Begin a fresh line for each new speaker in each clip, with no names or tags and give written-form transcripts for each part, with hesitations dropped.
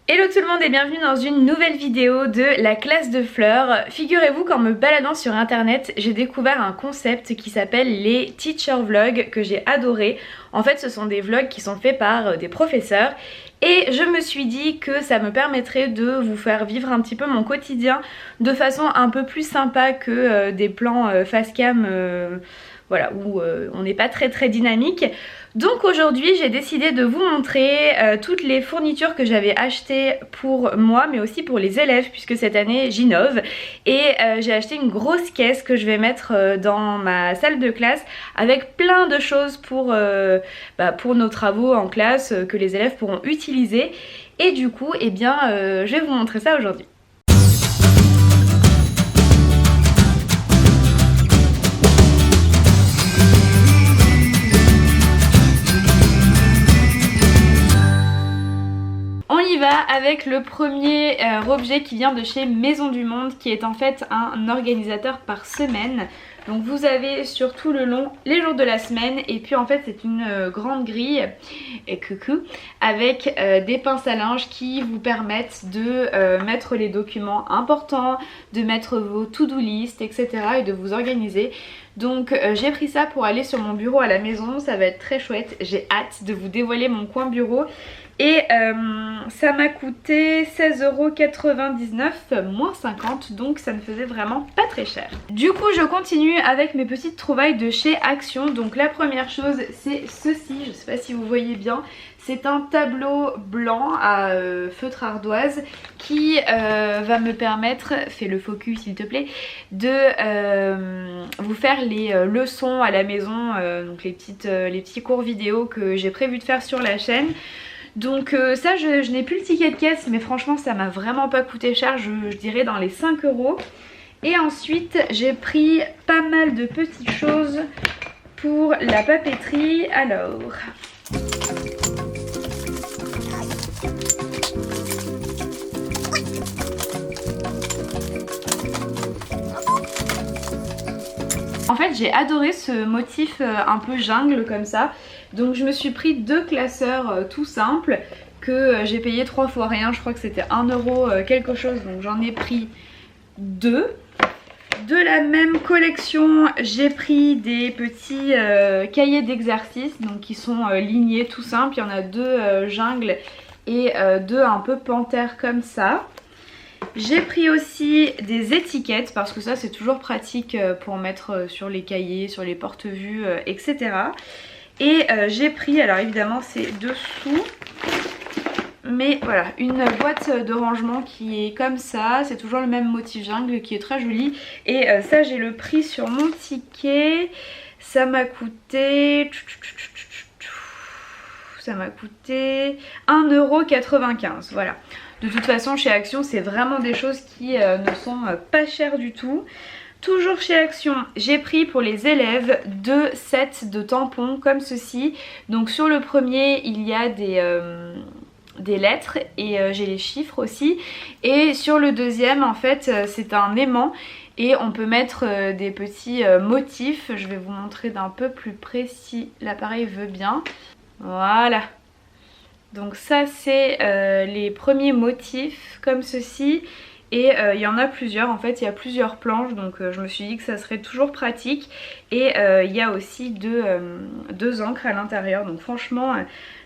Hello tout le monde et bienvenue dans une nouvelle vidéo de la classe de fleurs. Figurez-vous qu'en me baladant sur internet, j'ai découvert un concept qui s'appelle les teacher vlogs que j'ai adoré. En fait, ce sont des vlogs qui sont faits par des professeurs et je me suis dit que ça me permettrait de vous faire vivre un petit peu mon quotidien de façon un peu plus sympa que des plans face cam voilà, où on n'est pas très dynamique. Donc aujourd'hui j'ai décidé de vous montrer toutes les fournitures que j'avais achetées pour moi mais aussi pour les élèves puisque cette année j'innove et j'ai acheté une grosse caisse que je vais mettre dans ma salle de classe avec plein de choses pour nos travaux en classe que les élèves pourront utiliser et du coup eh bien je vais vous montrer ça aujourd'hui. On y va avec le premier objet qui vient de chez Maison du Monde qui est en fait un organisateur par semaine. Donc vous avez sur tout le long les jours de la semaine et puis en fait c'est une grande grille et coucou avec des pinces à linge qui vous permettent de mettre les documents importants, de mettre vos to-do list etc. et de vous organiser. Donc j'ai pris ça pour aller sur mon bureau à la maison, ça va être très chouette, j'ai hâte de vous dévoiler mon coin bureau. Et ça m'a coûté 16,99€ moins 50, donc ça ne faisait vraiment pas très cher. Du coup je continue avec mes petites trouvailles de chez Action. Donc la première chose c'est ceci, je sais pas si vous voyez bien. C'est un tableau blanc à feutre ardoise qui va me permettre, fais le focus s'il te plaît, de vous faire les leçons à la maison, donc les petits cours vidéo que j'ai prévu de faire sur la chaîne. Donc ça je n'ai plus le ticket de caisse mais franchement ça m'a vraiment pas coûté cher, je dirais dans les 5€. Et ensuite j'ai pris pas mal de petites choses pour la papeterie. Alors... En fait j'ai adoré ce motif un peu jungle comme ça. Donc je me suis pris deux classeurs tout simples que j'ai payé 3 fois rien. Je crois que c'était 1€ quelque chose, donc j'en ai pris deux. De la même collection j'ai pris des petits cahiers d'exercice donc qui sont lignés tout simples. Il y en a deux jungle et deux un peu panthère comme ça. J'ai pris aussi des étiquettes parce que ça c'est toujours pratique pour mettre sur les cahiers, sur les porte-vues, etc. Et j'ai pris, alors évidemment c'est dessous, mais voilà, une boîte de rangement qui est comme ça. C'est toujours le même motif jungle qui est très joli. Et ça j'ai le prix sur mon ticket. Ça m'a coûté... Ça m'a coûté 1,95€, voilà. De toute façon chez Action c'est vraiment des choses qui ne sont pas chères du tout. Toujours chez Action, j'ai pris pour les élèves 2 sets de tampons comme ceci. Donc sur le premier il y a des lettres et j'ai les chiffres aussi. Et sur le deuxième en fait c'est un aimant et on peut mettre des petits motifs. Je vais vous montrer d'un peu plus près si l'appareil veut bien. Voilà. Donc ça c'est les premiers motifs comme ceci. Et il y en a plusieurs, en fait il y a plusieurs planches, donc je me suis dit que ça serait toujours pratique. Et il y a aussi deux encres à l'intérieur, donc franchement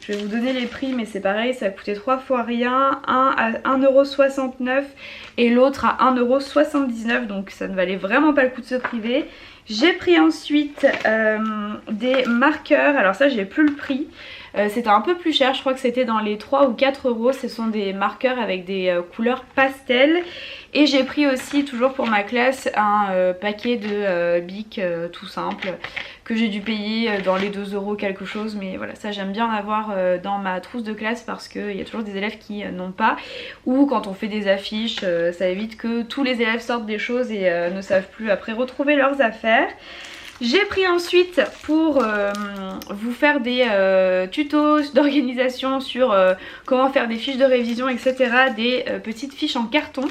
je vais vous donner les prix mais c'est pareil, ça a coûté 3 fois rien. Un à 1,69€ et l'autre à 1,79€, donc ça ne valait vraiment pas le coup de se priver. J'ai pris ensuite des marqueurs, alors ça j'ai plus le prix. C'était un peu plus cher, je crois que c'était dans les 3 ou 4€. Ce sont des marqueurs avec des couleurs pastel. Et j'ai pris aussi, toujours pour ma classe, un paquet de bics tout simple que j'ai dû payer dans les 2€ quelque chose. Mais voilà, ça j'aime bien l'avoir dans ma trousse de classe parce qu'il y a toujours des élèves qui n'ont pas. Ou quand on fait des affiches, ça évite que tous les élèves sortent des choses et ne savent plus après retrouver leurs affaires. J'ai pris ensuite pour vous faire des tutos d'organisation sur comment faire des fiches de révision etc. Des petites fiches en carton.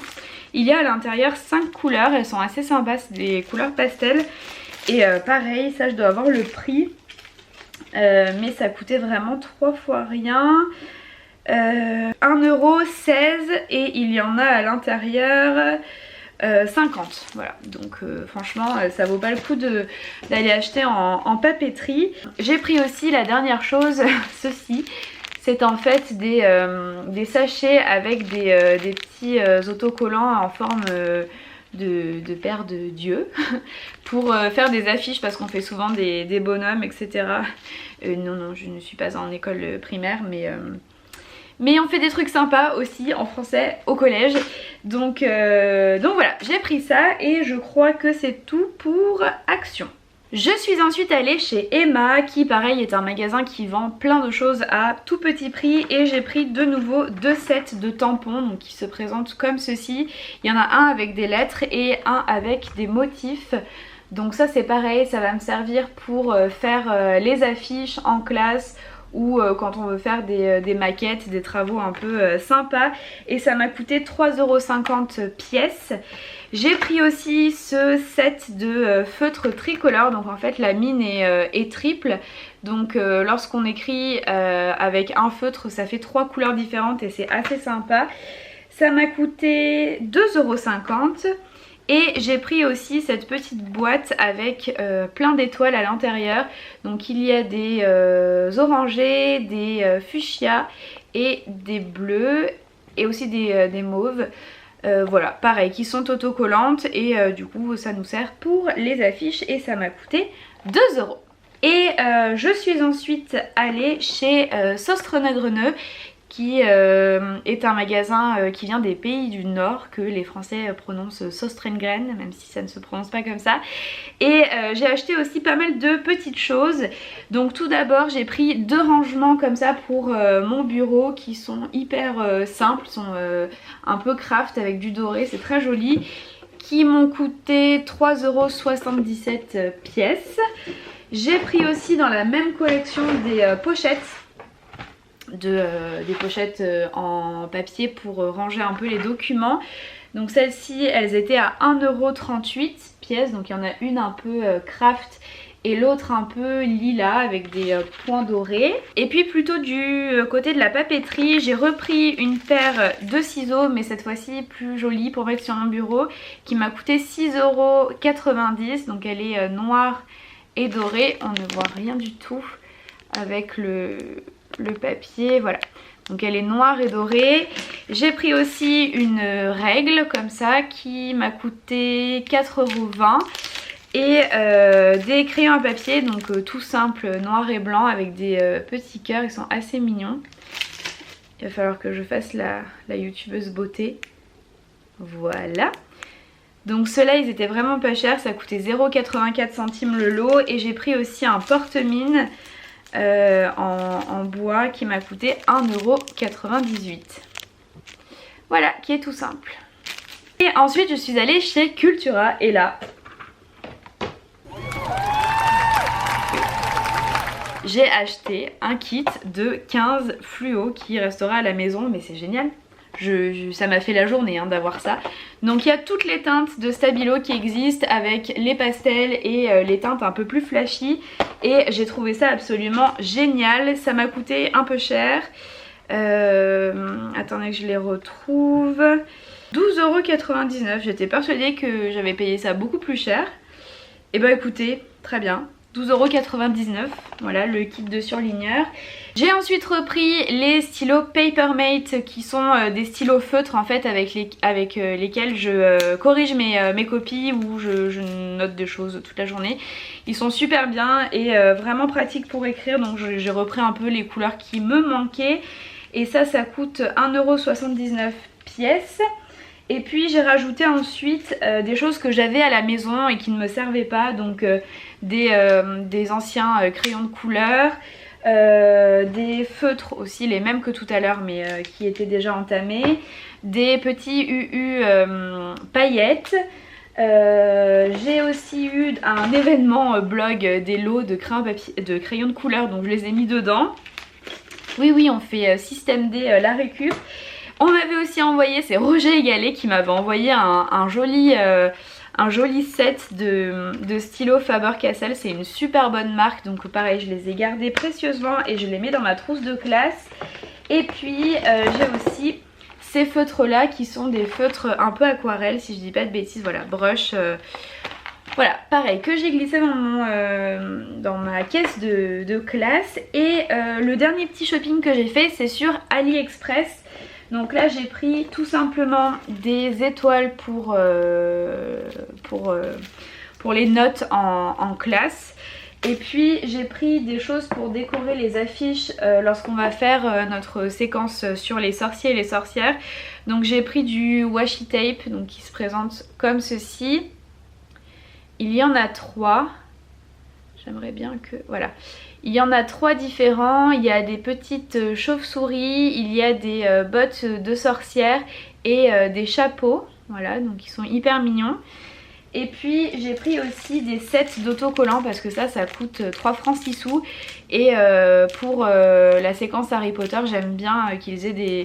Il y a à l'intérieur 5 couleurs, elles sont assez sympas, c'est des couleurs pastel. Et pareil, ça je dois avoir le prix. Mais ça coûtait vraiment 3 fois rien. 1,16 € et il y en a à l'intérieur 50. Voilà, donc franchement ça vaut pas le coup d'aller acheter en papeterie. J'ai pris aussi la dernière chose, ceci. C'est en fait des sachets avec des petits autocollants en forme de Père de Dieu pour faire des affiches parce qu'on fait souvent des bonhommes, etc. Non, je ne suis pas en école primaire, mais on fait des trucs sympas aussi en français au collège. Donc voilà, j'ai pris ça et je crois que c'est tout pour Action. Je suis ensuite allée chez Emma qui pareil est un magasin qui vend plein de choses à tout petit prix et j'ai pris de nouveau 2 sets de tampons donc qui se présentent comme ceci. Il y en a un avec des lettres et un avec des motifs. Donc ça c'est pareil, ça va me servir pour faire les affiches en classe ou quand on veut faire des maquettes, des travaux un peu sympas. Et ça m'a coûté 3,50 € pièce. J'ai pris aussi ce set de feutres tricolores, donc en fait la mine est triple. Donc lorsqu'on écrit avec un feutre ça fait 3 couleurs différentes et c'est assez sympa. Ça m'a coûté 2,50 €. Et j'ai pris aussi cette petite boîte avec plein d'étoiles à l'intérieur. Donc il y a des orangés, des fuchsias et des bleus et aussi des mauves. Voilà, pareil, qui sont autocollantes et du coup ça nous sert pour les affiches et ça m'a coûté 2 €. Et je suis ensuite allée chez Søstrene qui est un magasin qui vient des pays du Nord, que les Français prononcent Søstrengren, même si ça ne se prononce pas comme ça. Et j'ai acheté aussi pas mal de petites choses. Donc tout d'abord j'ai pris 2 rangements comme ça pour mon bureau qui sont hyper simples, sont un peu craft avec du doré, c'est très joli, qui m'ont coûté 3,77 € pièce. J'ai pris aussi dans la même collection des pochettes. Des pochettes en papier pour ranger un peu les documents. Donc celles-ci elles étaient à 1,38 € pièce, donc il y en a une un peu craft et l'autre un peu lilas avec des points dorés. Et puis plutôt du côté de la papeterie, j'ai repris une paire de ciseaux mais cette fois-ci plus jolie pour mettre sur mon bureau, qui m'a coûté 6,90 €. Donc elle est noire et dorée, on ne voit rien du tout avec le papier, voilà. Donc elle est noire et dorée. J'ai pris aussi une règle comme ça qui m'a coûté 4,20 € et des crayons à papier, donc tout simple, noir et blanc avec des petits cœurs, ils sont assez mignons. Il va falloir que je fasse la youtubeuse beauté. Voilà. Donc ceux-là ils étaient vraiment pas chers, ça coûtait 0,84 € le lot. Et j'ai pris aussi un porte-mine en bois qui m'a coûté 1,98 €. Voilà, qui est tout simple. Et ensuite je suis allée chez Cultura et là j'ai acheté un kit de 15 fluos qui restera à la maison, mais c'est génial. Ça m'a fait la journée d'avoir ça. Donc il y a toutes les teintes de Stabilo qui existent avec les pastels et les teintes un peu plus flashy. Et j'ai trouvé ça absolument génial. Ça m'a coûté un peu cher. Attendez que je les retrouve. 12,99 €. J'étais persuadée que j'avais payé ça beaucoup plus cher. Et bah écoutez, très bien. 12,99 €, voilà le kit de surligneur. J'ai ensuite repris les stylos Papermate qui sont des stylos feutres en fait avec lesquels je corrige mes copies ou je note des choses toute la journée. Ils sont super bien et vraiment pratiques pour écrire, donc j'ai repris un peu les couleurs qui me manquaient. Et ça coûte 1,79 € pièce. Et puis j'ai rajouté ensuite des choses que j'avais à la maison et qui ne me servaient pas, donc des anciens crayons de couleur, des feutres aussi, les mêmes que tout à l'heure mais qui étaient déjà entamés, des petits UU paillettes. J'ai aussi eu un événement blog des lots de crayons de couleur, donc je les ai mis dedans. Oui, on fait système D la récup. On m'avait aussi envoyé, c'est Roger Egalé qui m'avait envoyé un joli set de stylos Faber-Castell. C'est une super bonne marque, donc pareil je les ai gardés précieusement et je les mets dans ma trousse de classe. Et puis j'ai aussi ces feutres là qui sont des feutres un peu aquarelle si je dis pas de bêtises, voilà, brush. Voilà, pareil, que j'ai glissé dans ma caisse de classe. Et le dernier petit shopping que j'ai fait, c'est sur AliExpress. Donc là j'ai pris tout simplement des étoiles pour les notes en classe. Et puis j'ai pris des choses pour décorer les affiches lorsqu'on va faire notre séquence sur les sorciers et les sorcières. Donc j'ai pris du washi tape, donc qui se présente comme ceci. Il y en a 3. J'aimerais bien que... Voilà. Il y en a 3 différents. Il y a des petites chauves-souris, il y a des bottes de sorcières et des chapeaux. Voilà, donc ils sont hyper mignons. Et puis j'ai pris aussi des sets d'autocollants parce que ça coûte 3 francs 6 sous. Et pour la séquence Harry Potter, j'aime bien qu'ils aient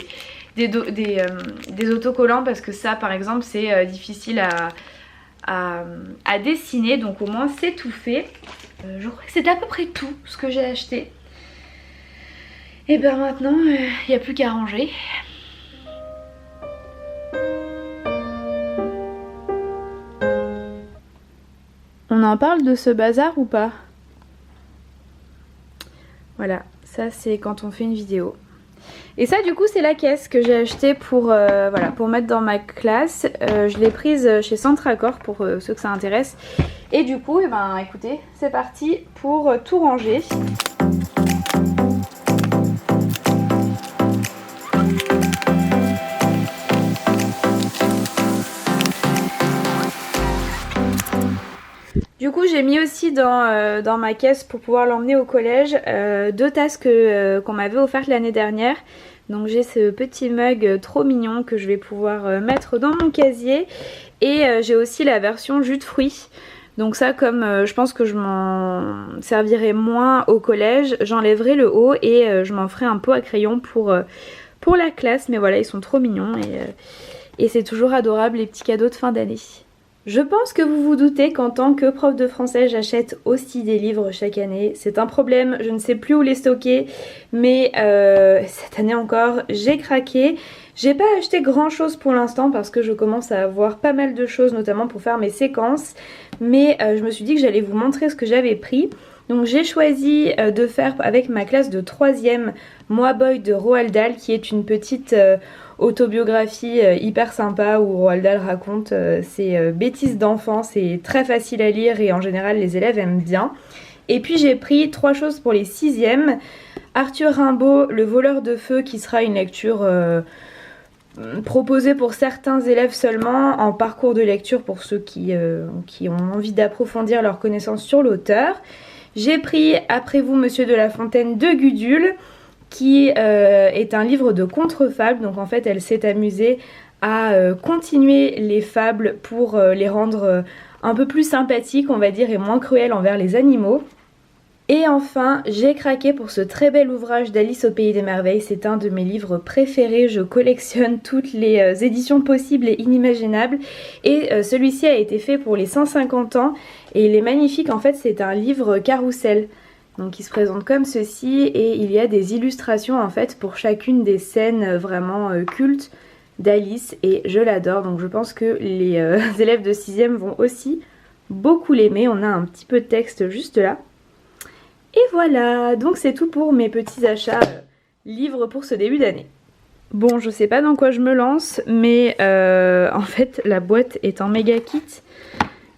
des autocollants parce que ça par exemple c'est difficile à dessiner, donc au moins c'est tout fait. Je crois que c'est à peu près tout ce que j'ai acheté. Et ben maintenant il n'y a plus qu'à ranger. On en parle de ce bazar ou pas? Voilà, ça c'est quand on fait une vidéo. Et ça du coup c'est la caisse que j'ai achetée pour, voilà, pour mettre dans ma classe. Je l'ai prise chez Centracor pour ceux que ça intéresse. Et du coup, eh ben, écoutez, c'est parti pour tout ranger. Du coup j'ai mis aussi dans ma caisse pour pouvoir l'emmener au collège 2 tasses qu'on m'avait offertes l'année dernière. Donc j'ai ce petit mug trop mignon que je vais pouvoir mettre dans mon casier. Et j'ai aussi la version jus de fruits. Donc ça comme je pense que je m'en servirai moins au collège, j'enlèverai le haut et je m'en ferai un pot à crayon pour la classe. Mais voilà, ils sont trop mignons et c'est toujours adorable les petits cadeaux de fin d'année. Je pense que vous vous doutez qu'en tant que prof de français, j'achète aussi des livres chaque année. C'est un problème, je ne sais plus où les stocker, mais cette année encore, j'ai craqué. J'ai pas acheté grand chose pour l'instant parce que je commence à avoir pas mal de choses, notamment pour faire mes séquences. Mais je me suis dit que j'allais vous montrer ce que j'avais pris. Donc j'ai choisi de faire avec ma classe de 3e Moi Boy de Roald Dahl, qui est une petite autobiographie hyper sympa où Roald Dahl raconte ses bêtises d'enfance. C'est très facile à lire et en général les élèves aiment bien. Et puis j'ai pris 3 choses pour les 6e. Arthur Rimbaud, Le voleur de feu, qui sera une lecture proposée pour certains élèves seulement, en parcours de lecture pour ceux qui ont envie d'approfondir leurs connaissances sur l'auteur. J'ai pris Après vous Monsieur de La Fontaine de Gudule, qui est un livre de contre-fables. Donc en fait elle s'est amusée à continuer les fables pour les rendre un peu plus sympathiques on va dire et moins cruelles envers les animaux. Et enfin j'ai craqué pour ce très bel ouvrage d'Alice au Pays des Merveilles. C'est un de mes livres préférés, je collectionne toutes les éditions possibles et inimaginables. Et celui-ci a été fait pour les 150 ans et il est magnifique. En fait c'est un livre carrousel. Donc il se présente comme ceci et il y a des illustrations en fait pour chacune des scènes vraiment cultes d'Alice et je l'adore. Donc je pense que les élèves de 6e vont aussi beaucoup l'aimer. On a un petit peu de texte juste là. Et voilà, donc c'est tout pour mes petits achats livres pour ce début d'année. Bon, je sais pas dans quoi je me lance, mais en fait la boîte est en méga kit.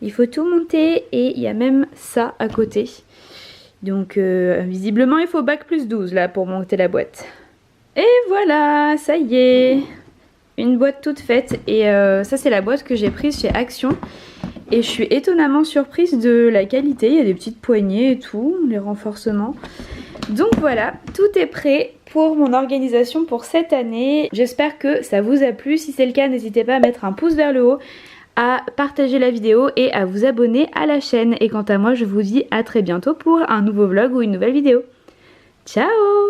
Il faut tout monter et il y a même ça à côté. Donc visiblement il faut bac plus 12 là pour monter la boîte. Et voilà, ça y est, une boîte toute faite. Et ça c'est la boîte que j'ai prise chez Action. Et je suis étonnamment surprise de la qualité, il y a des petites poignées et tout, les renforcements. Donc voilà, tout est prêt pour mon organisation pour cette année. J'espère que ça vous a plu, si c'est le cas n'hésitez pas à mettre un pouce vers le haut, à partager la vidéo et à vous abonner à la chaîne. Et quant à moi je vous dis à très bientôt pour un nouveau vlog ou une nouvelle vidéo. Ciao!